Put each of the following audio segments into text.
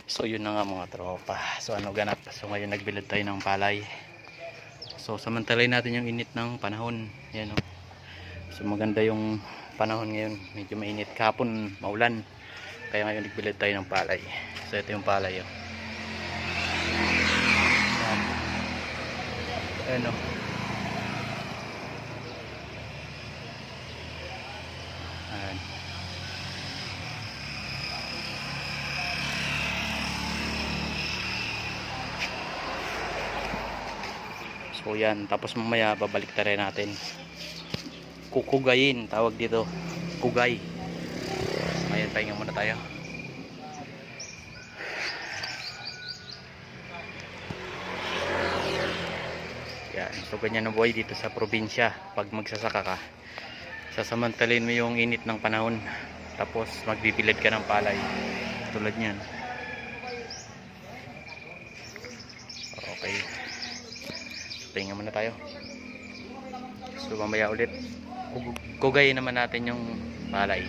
So yun na nga mga tropa. So ano ganap? So ngayon nagbilad tayo ng palay. So samantalay natin yung init ng panahon. Yan o. So maganda yung panahon ngayon. Medyo mainit. Kahapon maulan. Kaya ngayon nagbilad tayo ng palay. So ito yung palay o. Ayan o. Ayan. So yan, tapos mamaya babalik tayo natin. Kukugayin, tawag dito. Kugay. Ngayon pahinga muna tayo. Yan, so ganyan ang buhay dito sa probinsya. Pag magsasaka ka, sasamantalin mo yung init ng panahon. Tapos magbibilad ka ng palay. Tulad niyan. Okay. Pahinga muna tayo. So mamaya ulit kugayin naman natin yung palay.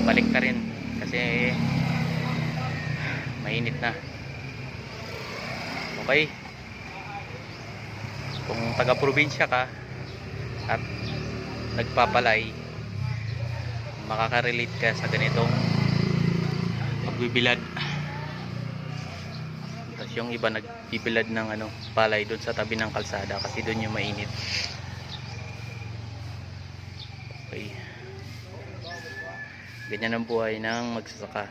Balik ka rin kasi mainit na. Okay, kung taga probinsya ka at nagpapalay, makaka-relate ka sa ganitong pagbibilad. Tapos yung iba nagbibilad ng palay doon sa tabi ng kalsada kasi doon yung mainit. Okay. Ganyan ang buhay ng magsasaka.